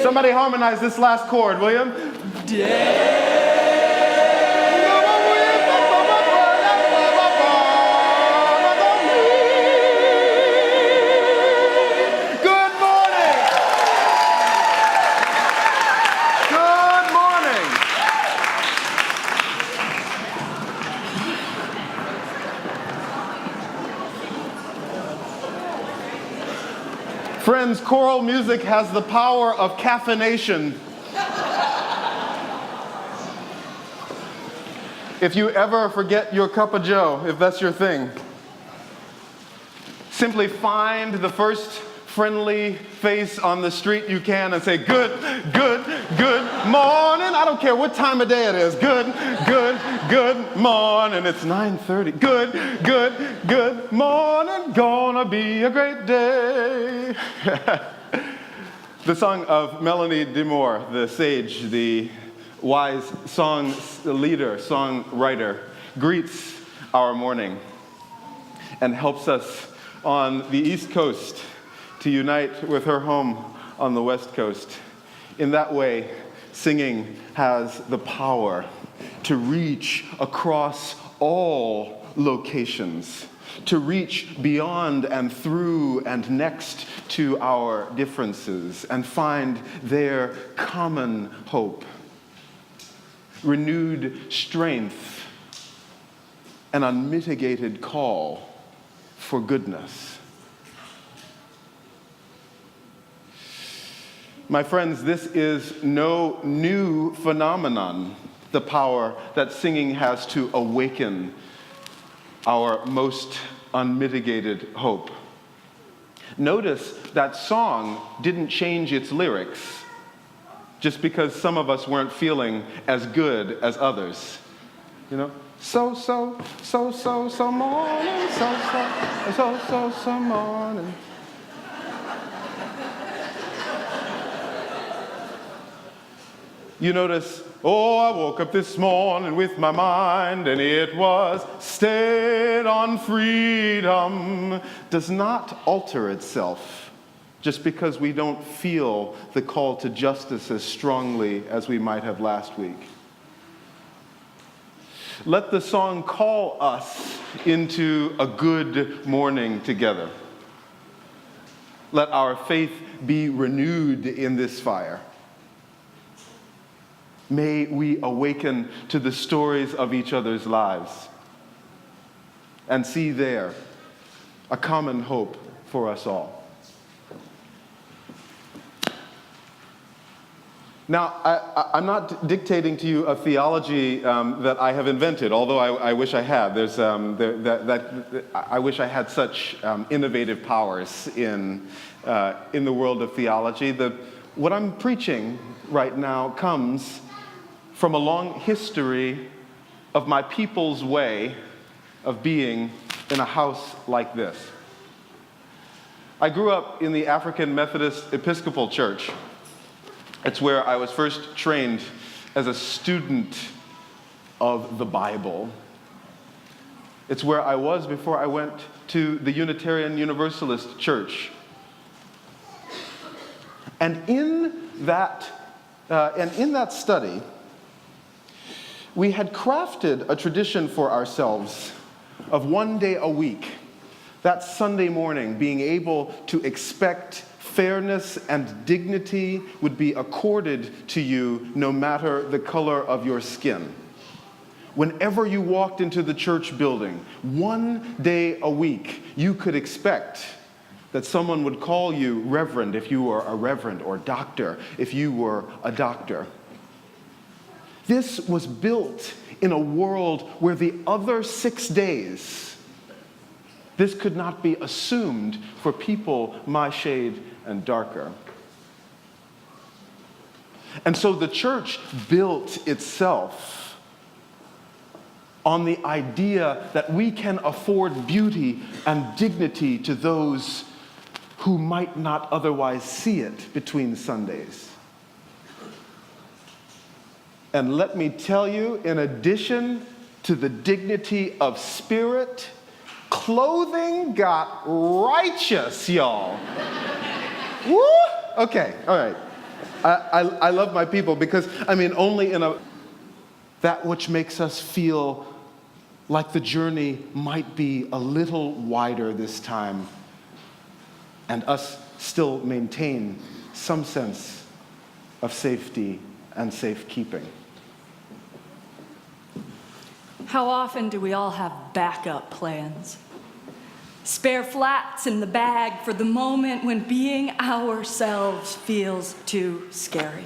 Somebody harmonize this last chord, will you? Good morning. Good morning. Friends, choral music has the power of caffeination. If you ever forget your cup of joe, if that's your thing, simply find the first friendly face on the street you can and say, good morning. I don't care what time of day it is. Good morning. It's 9:30. Good morning. Gonna be a great day. The song of Melanie DeMore, the sage, the wise song leader, songwriter, greets our morning and helps us on the East Coast to unite with her home on the West Coast. In that way, singing has the power to reach across all locations, to reach beyond and through and next to our differences and find their common hope, renewed strength, an unmitigated call for goodness. My friends, this is no new phenomenon, the power that singing has to awaken our most unmitigated hope. Notice that song didn't change its lyrics just because some of us weren't feeling as good as others. You know, so morning, so morning. You notice, oh, I woke up this morning with my mind and it was stayed on freedom, does not alter itself just because we don't feel the call to justice as strongly as we might have last week. Let the song call us into a good morning together. Let our faith be renewed in this fire. May we awaken to the stories of each other's lives and see there a common hope for us all. Now, I'm not dictating to you a theology that I have invented, although I wish I had. I wish I had such innovative powers in the world of theology. What I'm preaching right now comes from a long history of my people's way of being in a house like this. I grew up in the African Methodist Episcopal Church. It's where I was first trained as a student of the Bible. It's where I was before I went to the Unitarian Universalist church. And in that study, we had crafted a tradition for ourselves of one day a week, that Sunday morning, being able to expect fairness and dignity would be accorded to you no matter the color of your skin. Whenever you walked into the church building, one day a week, you could expect that someone would call you reverend if you were a reverend, or doctor if you were a doctor. This was built in a world where the other 6 days, this could not be assumed for people my shade and darker. And so the church built itself on the idea that we can afford beauty and dignity to those who might not otherwise see it between Sundays. And let me tell you, in addition to the dignity of spirit, clothing got righteous, y'all. Woo! Okay, all right. I love my people because, only in that which makes us feel like the journey might be a little wider this time and us still maintain some sense of safety and safekeeping. How often do we all have backup plans? Spare flats in the bag for the moment when being ourselves feels too scary.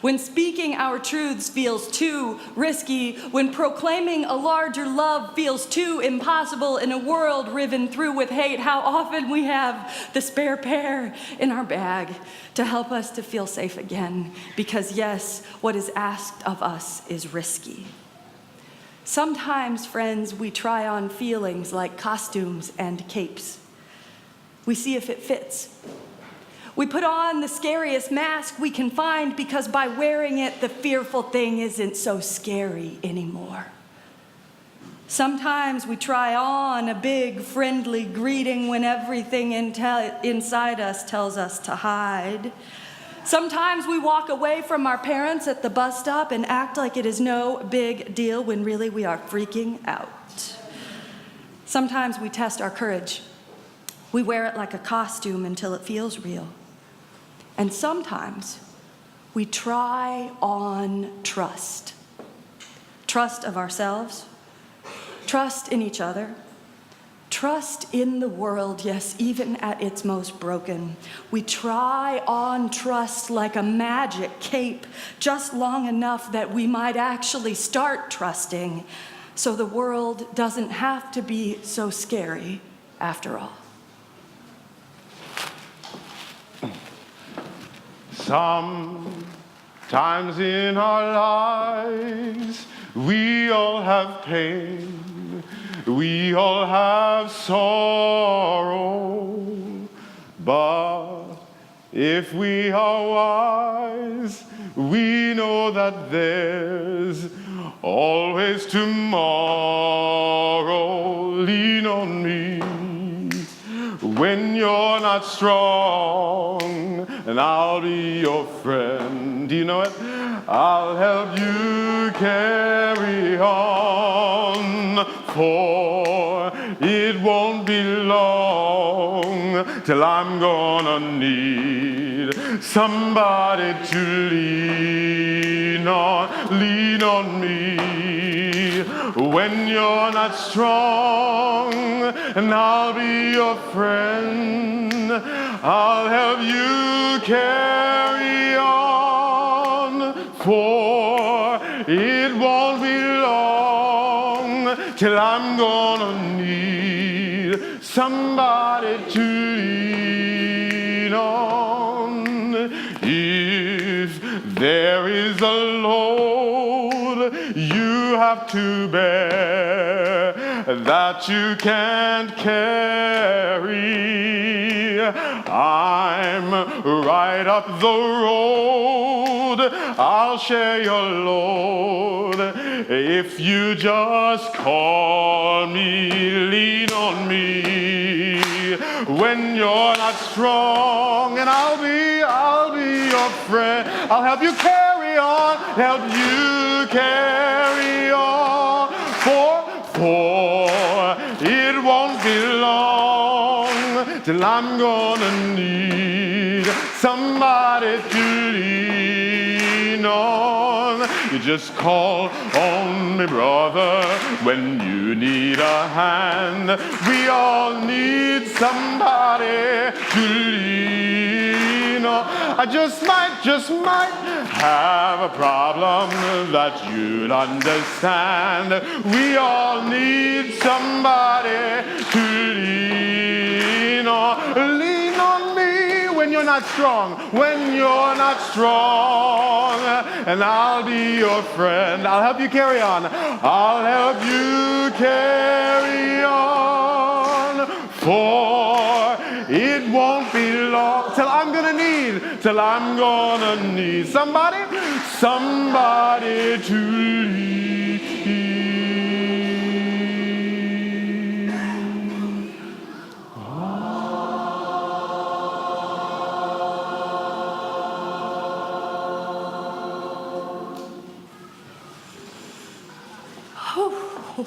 When speaking our truths feels too risky, when proclaiming a larger love feels too impossible in a world riven through with hate, how often we have the spare pair in our bag to help us to feel safe again, because yes, what is asked of us is risky. Sometimes, friends, we try on feelings like costumes and capes. We see if it fits. We put on the scariest mask we can find because by wearing it, the fearful thing isn't so scary anymore. Sometimes we try on a big, friendly greeting when everything inside us tells us to hide. Sometimes we walk away from our parents at the bus stop and act like it is no big deal when really we are freaking out. Sometimes we test our courage. We wear it like a costume until it feels real. And sometimes we try on trust. Trust of ourselves, trust in each other, trust in the world, yes, even at its most broken. We try on trust like a magic cape, just long enough that we might actually start trusting, so the world doesn't have to be so scary after all. Sometimes in our lives, we all have pain, we all have sorrow, but if we are wise, we know that there's always tomorrow. Lean on me when you're not strong, and I'll be your friend. Do you know it? I'll help you carry on, for it won't be long till I'm gonna need somebody to lean on me when you're not strong, and I'll be your friend. I'll help you carry on, for it won't be long till I'm gonna need somebody to lean on. If there is a load you have to bear that you can't carry, I'm right up the road. I'll share your load if you just call me. Lean on me when you're not strong, and I'll be your friend. I'll help you carry on, help you carry on, for it won't be long till I'm gonna need somebody to lean on. You just call on me, brother, when you need a hand. We all need somebody to lean on. I just might have a problem that you'd understand. We all need somebody to lean on. Lean on me when you're not strong, when you're not strong, and I'll be your friend. I'll help you carry on. I'll help you carry on, for it won't be long till I'm gonna need somebody to lean. Whew.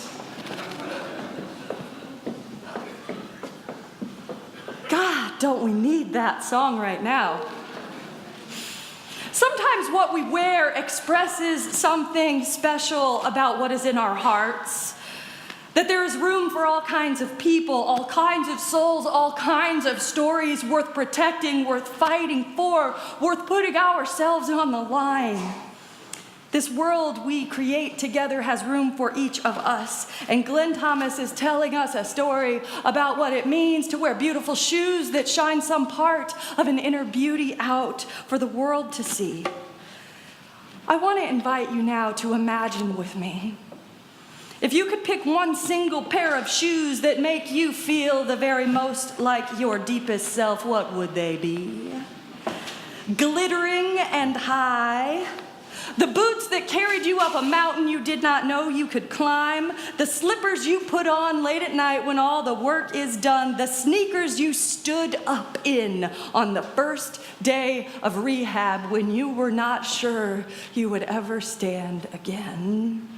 God, don't we need that song right now? Sometimes what we wear expresses something special about what is in our hearts. That there is room for all kinds of people, all kinds of souls, all kinds of stories worth protecting, worth fighting for, worth putting ourselves on the line. This world we create together has room for each of us. And Glen Thomas is telling us a story about what it means to wear beautiful shoes that shine some part of an inner beauty out for the world to see. I want to invite you now to imagine with me. If you could pick one single pair of shoes that make you feel the very most like your deepest self, what would they be? Glittering and high. The boots that carried you up a mountain you did not know you could climb. The slippers you put on late at night when all the work is done. The sneakers you stood up in on the first day of rehab when you were not sure you would ever stand again.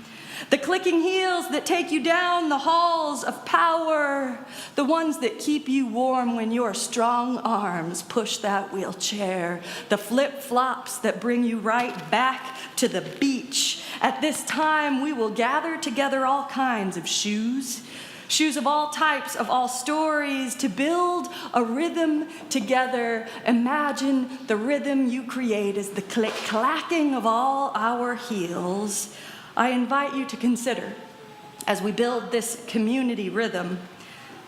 The clicking heels that take you down the halls of power, the ones that keep you warm when your strong arms push that wheelchair, the flip-flops that bring you right back to the beach. At this time, we will gather together all kinds of shoes of all types, of all stories, to build a rhythm together. Imagine the rhythm you create as the click-clacking of all our heels. I invite you to consider, as we build this community rhythm,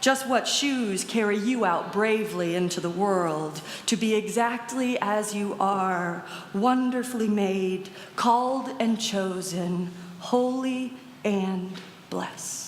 just what shoes carry you out bravely into the world to be exactly as you are, wonderfully made, called and chosen, holy and blessed.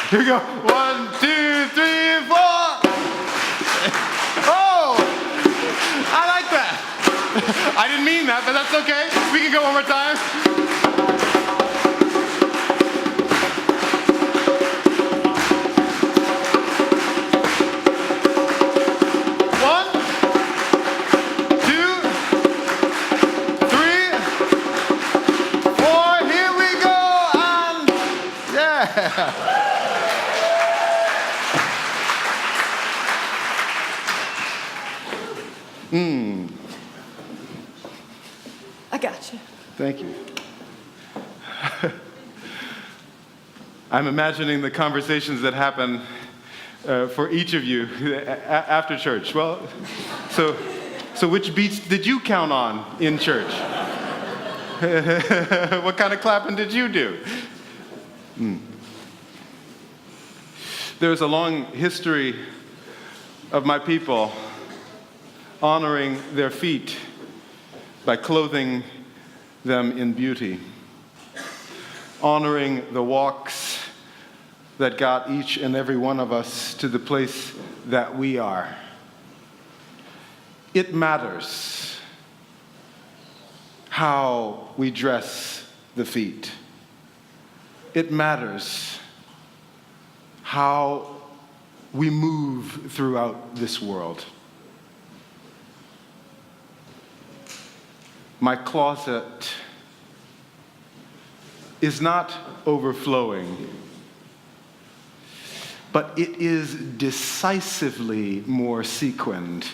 Here we go. 1, 2, 3, 4. Oh, I like that. I didn't mean that, but that's okay. We can go one more time. I got you. Thank you. I'm imagining the conversations that happen for each of you after church. Well, so which beats did you count on in church? What kind of clapping did you do? There's a long history of my people honoring their feet by clothing them in beauty, honoring the walks that got each and every one of us to the place that we are. It matters how we dress the feet. It matters how we move throughout this world. My closet is not overflowing, but it is decisively more sequined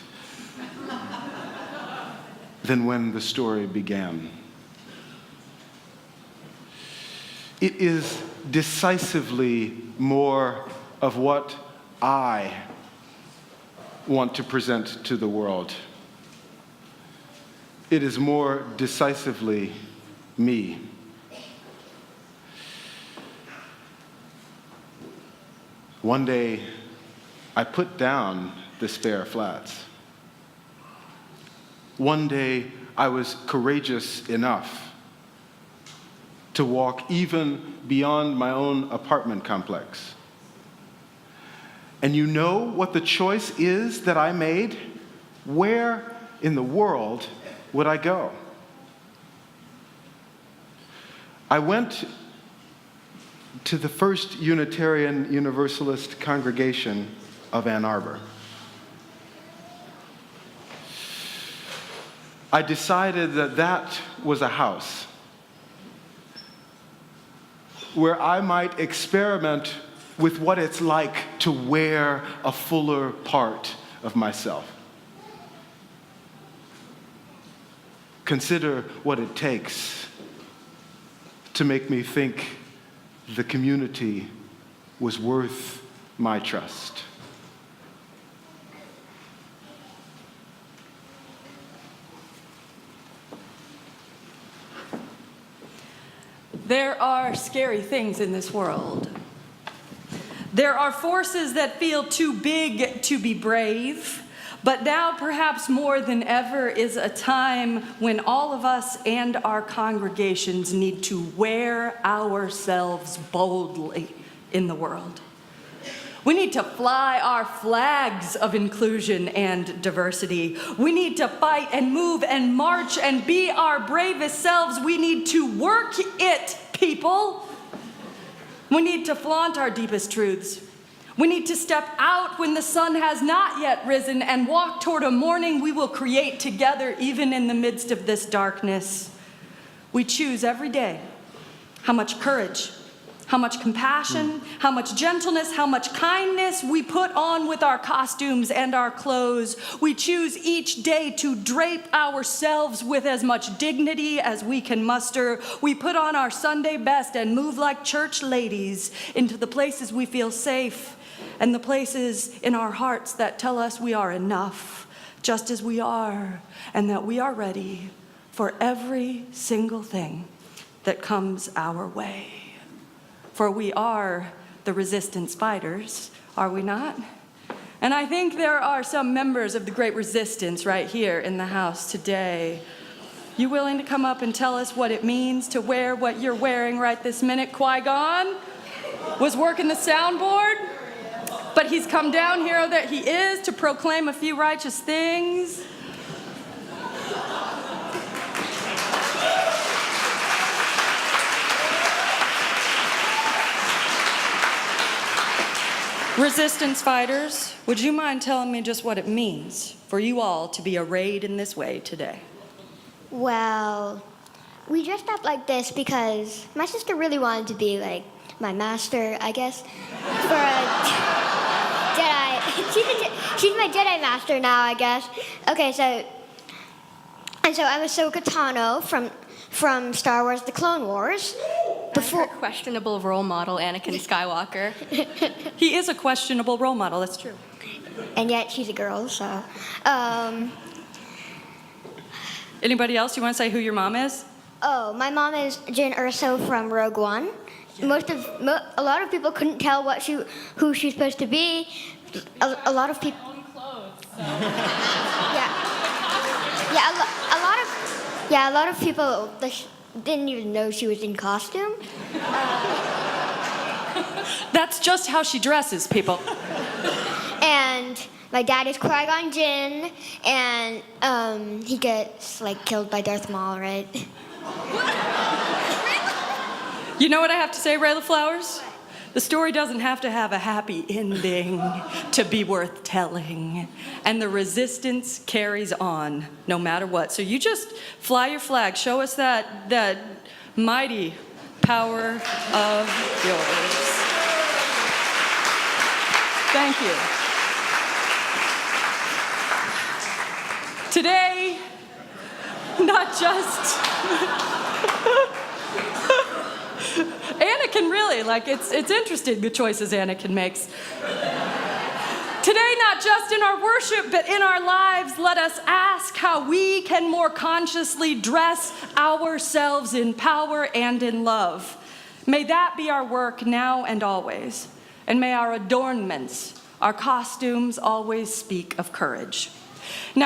than when the story began. It is decisively more of what I want to present to the world. It is more decisively me. One day, I put down the spare flats. One day, I was courageous enough to walk even beyond my own apartment complex. And you know what the choice is that I made? Where in the world would I go? I went to the first Unitarian Universalist congregation of Ann Arbor. I decided that that was a house where I might experiment with what it's like to wear a fuller part of myself. Consider what it takes to make me think the community was worth my trust. There are scary things in this world. There are forces that feel too big to be brave. But now, perhaps more than ever, is a time when all of us and our congregations need to wear ourselves boldly in the world. We need to fly our flags of inclusion and diversity. We need to fight and move and march and be our bravest selves. We need to work it, people. We need to flaunt our deepest truths. We need to step out when the sun has not yet risen and walk toward a morning we will create together, even in the midst of this darkness. We choose every day how much courage, how much compassion, how much gentleness, how much kindness we put on with our costumes and our clothes. We choose each day to drape ourselves with as much dignity as we can muster. We put on our Sunday best and move like church ladies into the places we feel safe and the places in our hearts that tell us we are enough, just as we are, and that we are ready for every single thing that comes our way. For we are the resistance fighters, are we not? And I think there are some members of the Great Resistance right here in the house today. You willing to come up and tell us what it means to wear what you're wearing right this minute, Qui-Gon? was working the soundboard, but he's come down here that he is to proclaim a few righteous things. Resistance fighters, would you mind telling me just what it means for you all to be arrayed in this way today? Well, we dressed up like this because my sister really wanted to be like my master, I guess, for a Jedi. She's my Jedi master now, I guess. Okay, so I'm Ahsoka Tano from Star Wars: The Clone Wars. Before questionable role model Anakin Skywalker. He is a questionable role model, that's true. And yet she's a girl, so. Anybody else? You want to say who your mom is? Oh, my mom is Jyn Erso from Rogue One. Yeah. A lot of people couldn't tell who she's supposed to be. A lot of people. A lot of people didn't even know she was in costume. That's just how she dresses, people. And my dad is Qui-Gon Jinn, and he gets killed by Darth Maul, right? You know what I have to say, Rayla Flowers? The story doesn't have to have a happy ending to be worth telling. And the resistance carries on no matter what. So you just fly your flag. Show us that mighty power of yours. Thank you. Today, not just Anakin, really, it's interesting the choices Anakin makes. Today, not just in our worship, but in our lives, let us ask how we can more consciously dress ourselves in power and in love. May that be our work now and always. And may our adornments, our costumes, always speak of courage. Now,